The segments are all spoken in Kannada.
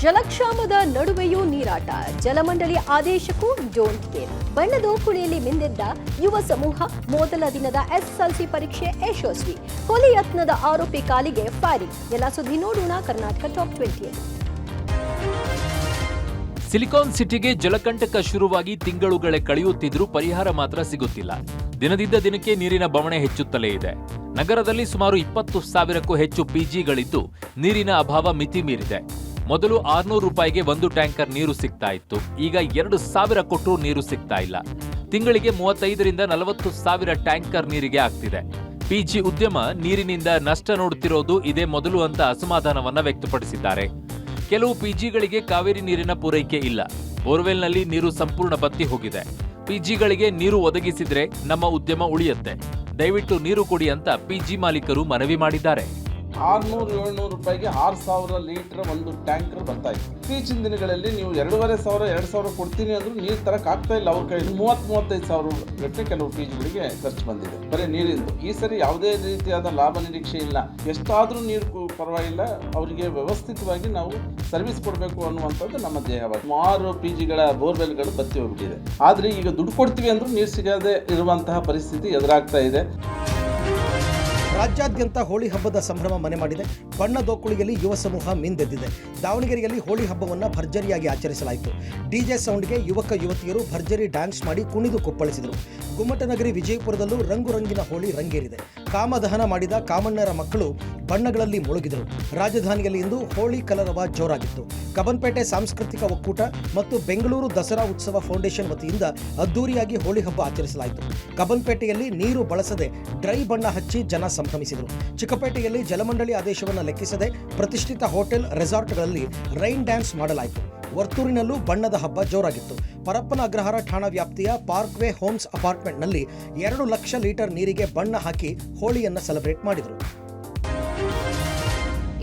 ಜಲಕ್ಷಾಮದ ನಡುವೆಯೂ ನೀರಾಟ, ಜಲಮಂಡಳಿ ಆದೇಶಕ್ಕೂ ಡೋಂಟ್ ಕೇರ್. ಬಣ್ಣದ ಕುಳಿಯಲ್ಲಿ ಮಿಂದೆದ್ದ ಯುವ ಸಮೂಹ, ಮೊದಲ ದಿನದ ಎಸ್ಎಸ್ಎಲ್ಸಿ ಪರೀಕ್ಷೆ ಯಶಸ್ವಿ. ಕೊಲೆ ಯತ್ನದ ಆರೋಪಿ ಕಾಲಿಗೆ ಫೈರಿಂಗ್. ಎಲ್ಲ ಸುದ್ದಿ ನೋಡೋಣ ಕರ್ನಾಟಕ ಟಾಪ್ 20. ಸಿಲಿಕಾನ್ ಸಿಟಿಗೆ ಜಲಕಂಟಕ ಶುರುವಾಗಿ ತಿಂಗಳುಗಳೇ ಕಳೆಯುತ್ತಿದ್ರೂ ಪರಿಹಾರ ಮಾತ್ರ ಸಿಗುತ್ತಿಲ್ಲ. ದಿನದಿಂದ ದಿನಕ್ಕೆ ನೀರಿನ ಬವಣೆ ಹೆಚ್ಚುತ್ತಲೇ ಇದೆ. ನಗರದಲ್ಲಿ ಸುಮಾರು 20,000ಕ್ಕೂ ಹೆಚ್ಚು ಪಿಜಿಗಳಿದ್ದು ನೀರಿನ ಅಭಾವ ಮಿತಿ ಮೀರಿದೆ. ಮೊದಲು 600 ರೂಪಾಯಿಗೆ 1 ಟ್ಯಾಂಕರ್ ನೀರು ಸಿಗ್ತಾ ಇತ್ತು. ಈಗ 2,000 ಕೊಟ್ಟರೂ ನೀರು ಸಿಗ್ತಾ ಇಲ್ಲ. ತಿಂಗಳಿಗೆ 35ರಿಂದ 40,000 ಟ್ಯಾಂಕರ್ ನೀರಿಗೆ ಆಗ್ತಿದೆ. ಪಿಜಿ ಉದ್ಯಮ ನೀರಿನಿಂದ ನಷ್ಟ ನೋಡುತ್ತಿರೋದು ಇದೇ ಮೊದಲು ಅಂತ ಅಸಮಾಧಾನವನ್ನ ವ್ಯಕ್ತಪಡಿಸಿದ್ದಾರೆ. ಕೆಲವು ಪಿಜಿಗಳಿಗೆ ಕಾವೇರಿ ನೀರಿನ ಪೂರೈಕೆ ಇಲ್ಲ. ಬೋರ್ವೆಲ್ನಲ್ಲಿ ನೀರು ಸಂಪೂರ್ಣ ಬತ್ತಿ ಹೋಗಿದೆ. ಪಿಜಿಗಳಿಗೆ ನೀರು ಒದಗಿಸಿದ್ರೆ ನಮ್ಮ ಉದ್ಯಮ ಉಳಿಯುತ್ತೆ. ದಯವಿಟ್ಟು ನೀರು ಕೊಡಿ ಅಂತ ಪಿಜಿ ಮಾಲೀಕರು ಮನವಿ ಮಾಡಿದ್ದಾರೆ. 600-700 ರೂಪಾಯಿಗೆ 6,000 ಲೀಟರ್ ಒಂದು ಟ್ಯಾಂಕರ್ ಬರ್ತಾ ಇತ್ತು. ಇತ್ತೀಚಿನ ದಿನಗಳಲ್ಲಿ ನೀವು 2,500-2,000 ಕೊಡ್ತೀನಿ ಅಂದ್ರೂ ನೀರು ತರಕ್ ಆಗ್ತಾ ಇಲ್ಲ. ಅವ್ರ ಕೈ 30-35,000 ಗಟ್ಟಲೆ ಕೆಲವು ಪಿಜಿಗಳಿಗೆ ಖರ್ಚು ಬಂದಿದೆ ಬರೀ ನೀರಿಂದು. ಈ ಸರಿ ಯಾವುದೇ ರೀತಿಯಾದ ಲಾಭ ನಿರೀಕ್ಷೆ ಇಲ್ಲ. ಎಷ್ಟಾದ್ರೂ ನೀರು ಪರವಾಗಿಲ್ಲ, ಅವರಿಗೆ ವ್ಯವಸ್ಥಿತವಾಗಿ ನಾವು ಸರ್ವಿಸ್ ಕೊಡಬೇಕು ಅನ್ನುವಂಥದ್ದು ನಮ್ಮ ಧ್ಯೇಯವಾಗಿ. ಸುಮಾರು ಪಿಜಿಗಳ ಬೋರ್ವೆಲ್ಗಳು ಬತ್ತಿ ಹೋಗ್ಬಿಟ್ಟಿದೆ. ಆದ್ರೆ ಈಗ ದುಡ್ಡು ಕೊಡ್ತೀವಿ ಅಂದ್ರೂ ನೀರು ಸಿಗದೆ ಇರುವಂತಹ ಪರಿಸ್ಥಿತಿ ಎದುರಾಗ್ತಾ ಇದೆ. ರಾಜ್ಯಾದ್ಯಂತ ಹೋಳಿ ಹಬ್ಬದ ಸಂಭ್ರಮ ಮನೆ ಮಾಡಿದೆ. ಬಣ್ಣದೋಕುಳಿಯಲ್ಲಿ ಯುವ ಸಮೂಹ ಮಿಂದೆದ್ದಿದೆ. ದಾವಣಗೆರೆಯಲ್ಲಿ ಹೋಳಿ ಹಬ್ಬವನ್ನು ಭರ್ಜರಿಯಾಗಿ ಆಚರಿಸಲಾಯಿತು. ಡಿಜೆ ಸೌಂಡ್ಗೆ ಯುವಕ ಯುವತಿಯರು ಭರ್ಜರಿ ಡ್ಯಾನ್ಸ್ ಮಾಡಿ ಕುಣಿದು ಕುಪ್ಪಳಿಸಿದರು. ಗುಮ್ಮಟನಗರಿ ವಿಜಯಪುರದಲ್ಲೂ ರಂಗುರಂಗಿನ ಹೋಳಿ ರಂಗೇರಿದೆ. ಕಾಮದಹನ ಮಾಡಿದ ಕಾಮಣ್ಣರ ಮಕ್ಕಳು ಬಣ್ಣಗಳಲ್ಲಿ ಮುಳುಗಿದರು. ರಾಜಧಾನಿಯಲ್ಲಿ ಇಂದು ಹೋಳಿ ಕಲರವ ಜೋರಾಗಿತ್ತು. ಕಬ್ಬನ್ಪೇಟೆ ಸಾಂಸ್ಕೃತಿಕ ಒಕ್ಕೂಟ ಮತ್ತು ಬೆಂಗಳೂರು ದಸರಾ ಉತ್ಸವ ಫೌಂಡೇಶನ್ ವತಿಯಿಂದ ಅದ್ದೂರಿಯಾಗಿ ಹೋಳಿ ಹಬ್ಬ ಆಚರಿಸಲಾಯಿತು. ಕಬ್ಬನ್ಪೇಟೆಯಲ್ಲಿ ನೀರು ಬಳಸದೆ ಡ್ರೈ ಬಣ್ಣ ಹಚ್ಚಿ ಜನ ಸಂಭ್ರಮಿಸಿದರು. ಚಿಕ್ಕಪೇಟೆಯಲ್ಲಿ ಜಲಮಂಡಳಿ ಆದೇಶವನ್ನು ಲೆಕ್ಕಿಸದೆ ಪ್ರತಿಷ್ಠಿತ ಹೋಟೆಲ್ ರೆಸಾರ್ಟ್ಗಳಲ್ಲಿ ರೈನ್ ಡ್ಯಾನ್ಸ್ ಮಾಡಲಾಯಿತು. ವರ್ತೂರಿನಲ್ಲೂ ಬಣ್ಣದ ಹಬ್ಬ ಜೋರಾಗಿತ್ತು. ಪರಪ್ಪನ ಅಗ್ರಹಾರ ಠಾಣಾ ವ್ಯಾಪ್ತಿಯ ಪಾರ್ಕ್ವೇ ಹೋಮ್ಸ್ ಅಪಾರ್ಟ್ಮೆಂಟ್ನಲ್ಲಿ 2 ಲಕ್ಷ ಲೀಟರ್ ನೀರಿಗೆ ಬಣ್ಣ ಹಾಕಿ ಹೋಳಿಯನ್ನು ಸೆಲೆಬ್ರೇಟ್ ಮಾಡಿದರು.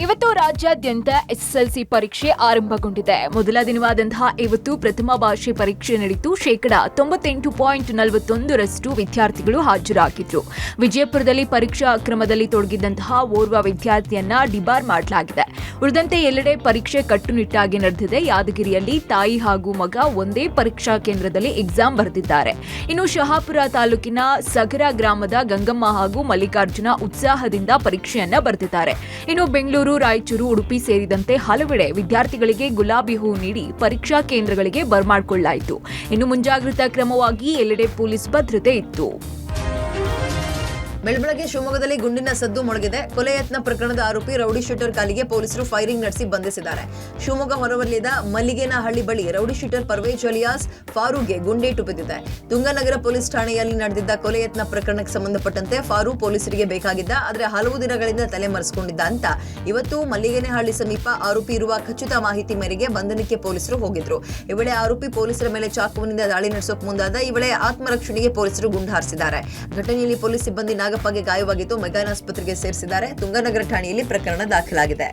ಇವತ್ತು ರಾಜ್ಯಾದ್ಯಂತ ಎಸ್ಎಸ್ಎಲ್ಸಿ ಪರೀಕ್ಷೆ ಆರಂಭಗೊಂಡಿದೆ. ಮೊದಲ ದಿನವಾದಂತಹ ಇವತ್ತು ಪ್ರಥಮ ಭಾಷೆ ಪರೀಕ್ಷೆ ನಡೆಯಿತು. 98.41% ವಿದ್ಯಾರ್ಥಿಗಳು ಹಾಜರಾಗಿದ್ರು. ವಿಜಯಪುರದಲ್ಲಿ ಪರೀಕ್ಷಾ ಅಕ್ರಮದಲ್ಲಿ ತೊಡಗಿದ್ದಂತಹ ಓರ್ವ ವಿದ್ಯಾರ್ಥಿಯನ್ನ ಡಿಬಾರ್ ಮಾಡಲಾಗಿದೆ. ಉಳಿದಂತೆ ಎಲ್ಲೆಡೆ ಪರೀಕ್ಷೆ ಕಟ್ಟುನಿಟ್ಟಾಗಿ ನಡೆದಿದೆ. ಯಾದಗಿರಿಯಲ್ಲಿ ತಾಯಿ ಹಾಗೂ ಮಗ ಒಂದೇ ಪರೀಕ್ಷಾ ಕೇಂದ್ರದಲ್ಲಿ ಎಕ್ಸಾಮ್ ಬರೆದಿದ್ದಾರೆ. ಇನ್ನು ಶಹಾಪುರ ತಾಲೂಕಿನ ಸಗರ ಗ್ರಾಮದ ಗಂಗಮ್ಮ ಹಾಗೂ ಮಲ್ಲಿಕಾರ್ಜುನ ಉತ್ಸಾಹದಿಂದ ಪರೀಕ್ಷೆಯನ್ನ ಬರೆದಿದ್ದಾರೆ. ಇನ್ನು ಬೆಂಗಳೂರು, ರಾಯಚೂರು, ಉಡುಪಿ ಸೇರಿದಂತೆ ಹಲವೆಡೆ ವಿದ್ಯಾರ್ಥಿಗಳಿಗೆ ಗುಲಾಬಿ ಹೂ ನೀಡಿ ಪರೀಕ್ಷಾ ಕೇಂದ್ರಗಳಿಗೆ ಬರಮಾಡಿಕೊಳ್ಳಲಾಯಿತು. ಇನ್ನು ಮುಂಜಾಗ್ರತಾ ಕ್ರಮವಾಗಿ ಎಲ್ಲೆಡೆ ಪೊಲೀಸ್ ಭದ್ರತೆ ಇತ್ತು. ಬೆಳಬೆಳಗ್ಗೆ ಶಿವಮೊಗ್ಗದಲ್ಲಿ ಗುಂಡಿನ ಸದ್ದು ಮೊಳಗಿದೆ. ಕೊಲೆ ಯತ್ನ ಪ್ರಕರಣದ ಆರೋಪಿ ರೌಡಿ ಶೀಟರ್ ಕಾಲಿಗೆ ಪೊಲೀಸರು ಫೈರಿಂಗ್ ನಡೆಸಿ ಬಂಧಿಸಿದ್ದಾರೆ. ಶಿವಮೊಗ್ಗ ಹೊರವಲಯದ ಮಲ್ಲಿಗೇನಹಳ್ಳಿ ಬಳಿ ರೌಡಿ ಶೀಟರ್ ಪರ್ವೇಜ್ ಅಲಿಯಾಸ್ ಫಾರೂಕ್ಗೆ ಗುಂಡೇಟು ಬಿದ್ದಿದೆ. ತುಂಗನಗರ ಪೊಲೀಸ್ ಠಾಣೆಯಲ್ಲಿ ನಡೆದಿದ್ದ ಕೊಲೆ ಯತ್ನ ಪ್ರಕರಣಕ್ಕೆ ಸಂಬಂಧಪಟ್ಟಂತೆ ಫಾರೂಕ್ ಪೊಲೀಸರಿಗೆ ಬೇಕಾಗಿದ್ದ, ಆದರೆ ಹಲವು ದಿನಗಳಿಂದ ತಲೆ ಮರೆಸಿಕೊಂಡಿದ್ದ ಅಂತ ಇವತ್ತು ಮಲ್ಲಿಗೇನಹಳ್ಳಿ ಸಮೀಪ ಆರೋಪಿ ಇರುವ ಖಚಿತ ಮಾಹಿತಿ ಮೇರೆಗೆ ಬಂಧನಕ್ಕೆ ಪೊಲೀಸರು ಹೋಗಿದ್ರು. ಈ ವೇಳೆ ಆರೋಪಿ ಪೊಲೀಸರ ಮೇಲೆ ಚಾಕುವಿನಿಂದ ದಾಳಿ ನಡೆಸೋಕೆ ಮುಂದಾದ. ಈ ವೇಳೆ ಆತ್ಮರಕ್ಷಣೆಗೆ ಪೊಲೀಸರು ಗುಂಡು ಹಾರಿಸಿದ್ದಾರೆ. ಘಟನೆಯಲ್ಲಿ ಪೊಲೀಸ್ ಸಿಬ್ಬಂದಿ ನಾಗಪ್ಪಗೆ ಗಾಯವಾಗಿದ್ದು ಮೆಗಾನ್ ಆಸ್ಪತ್ರೆಗೆ ಸೇರಿಸಿದ್ದಾರೆ. ತುಂಗನಗರ ಠಾಣೆಯಲ್ಲಿ ಪ್ರಕರಣ ದಾಖಲಾಗಿದೆ.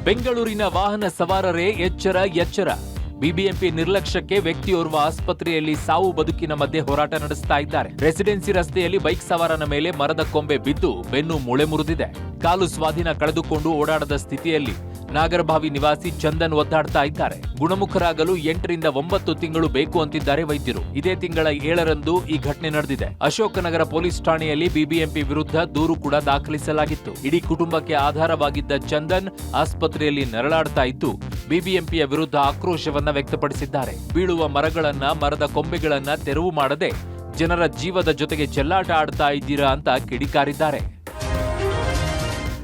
ಬೆಂಗಳೂರಿನ ವಾಹನ ಸವಾರರೇ ಎಚ್ಚರ. ಬಿಬಿಎಂಪಿ ನಿರ್ಲಕ್ಷ್ಯಕ್ಕೆ ವ್ಯಕ್ತಿಯೋರ್ವ ಆಸ್ಪತ್ರೆಯಲ್ಲಿ ಸಾವು ಬದುಕಿನ ಮಧ್ಯೆ ಹೋರಾಟ ನಡೆಸ್ತಾ ಇದ್ದಾರೆ. ರೆಸಿಡೆನ್ಸಿ ರಸ್ತೆಯಲ್ಲಿ ಬೈಕ್ ಸವಾರನ ಮೇಲೆ ಮರದ ಕೊಂಬೆ ಬಿದ್ದು ಬೆನ್ನು ಮೂಳೆ ಮುರಿದಿದೆ. ಕಾಲು ಸ್ವಾಧೀನ ಕಳೆದುಕೊಂಡು ಓಡಾಡದ ಸ್ಥಿತಿಯಲ್ಲಿ ನಾಗರಭಾವಿ ನಿವಾಸಿ ಚಂದನ್ ಒದ್ದಾಡ್ತಾ ಇದ್ದಾರೆ. ಗುಣಮುಖರಾಗಲು 8ರಿಂದ 9 ತಿಂಗಳು ಬೇಕು ಅಂತಿದ್ದಾರೆ ವೈದ್ಯರು. ಇದೇ ತಿಂಗಳ 7ರಂದು ಈ ಘಟನೆ ನಡೆದಿದೆ. ಅಶೋಕನಗರ ಪೊಲೀಸ್ ಠಾಣೆಯಲ್ಲಿ ಬಿಬಿಎಂಪಿ ವಿರುದ್ಧ ದೂರು ಕೂಡ ದಾಖಲಿಸಲಾಗಿತ್ತು. ಇಡೀ ಕುಟುಂಬಕ್ಕೆ ಆಧಾರವಾಗಿದ್ದ ಚಂದನ್ ಆಸ್ಪತ್ರೆಯಲ್ಲಿ ನರಳಾಡ್ತಾ ಇದ್ದು ಬಿಬಿಎಂಪಿಯ ವಿರುದ್ಧ ಆಕ್ರೋಶವನ್ನ ವ್ಯಕ್ತಪಡಿಸಿದ್ದಾರೆ. ಬೀಳುವ ಮರದ ಕೊಂಬೆಗಳನ್ನ ತೆರವು ಮಾಡದೆ ಜನರ ಜೀವದ ಜೊತೆಗೆ ಚೆಲ್ಲಾಟ ಆಡ್ತಾ ಇದ್ದೀರಾ ಅಂತ ಕಿಡಿಕಾರಿದ್ದಾರೆ.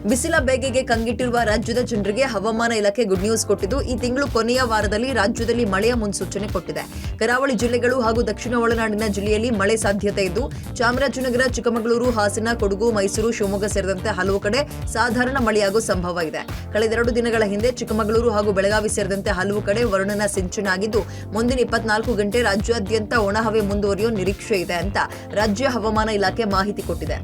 ಬಿಸಿಲ ಬೇಗೆಗೆ ಕಂಗಿಟ್ಟಿರುವ ರಾಜ್ಯದ ಜನರಿಗೆ ಹವಾಮಾನ ಇಲಾಖೆ ಗುಡ್ ನ್ಯೂಸ್ ಕೊಟ್ಟಿದ್ದು, ಈ ತಿಂಗಳು ಕೊನೆಯ ವಾರದಲ್ಲಿ ರಾಜ್ಯದಲ್ಲಿ ಮಳೆಯ ಮುನ್ಸೂಚನೆ ಕೊಟ್ಟಿದೆ. ಕರಾವಳಿ ಜಿಲ್ಲೆಗಳು ಹಾಗೂ ದಕ್ಷಿಣ ಒಳನಾಡಿನ ಜಿಲ್ಲೆಯಲ್ಲಿ ಮಳೆ ಸಾಧ್ಯತೆ ಇದ್ದು, ಚಾಮರಾಜನಗರ, ಚಿಕ್ಕಮಗಳೂರು, ಹಾಸನ, ಕೊಡಗು, ಮೈಸೂರು, ಶಿವಮೊಗ್ಗ ಸೇರಿದಂತೆ ಹಲವು ಕಡೆ ಸಾಧಾರಣ ಮಳೆಯಾಗುವ ಸಂಭವ ಇದೆ. ಕಳೆದ 2 ದಿನಗಳ ಹಿಂದೆ ಚಿಕ್ಕಮಗಳೂರು ಹಾಗೂ ಬೆಳಗಾವಿ ಸೇರಿದಂತೆ ಹಲವು ಕಡೆ ವರುಣನ ಸಿಂಚನ ಆಗಿದ್ದು, ಮುಂದಿನ 24 ಗಂಟೆ ರಾಜ್ಯಾದ್ಯಂತ ಒಣಹವೆ ಮುಂದುವರಿಯುವ ನಿರೀಕ್ಷೆ ಇದೆ ಅಂತ ರಾಜ್ಯ ಹವಾಮಾನ ಇಲಾಖೆ ಮಾಹಿತಿ ಕೊಟ್ಟಿದೆ.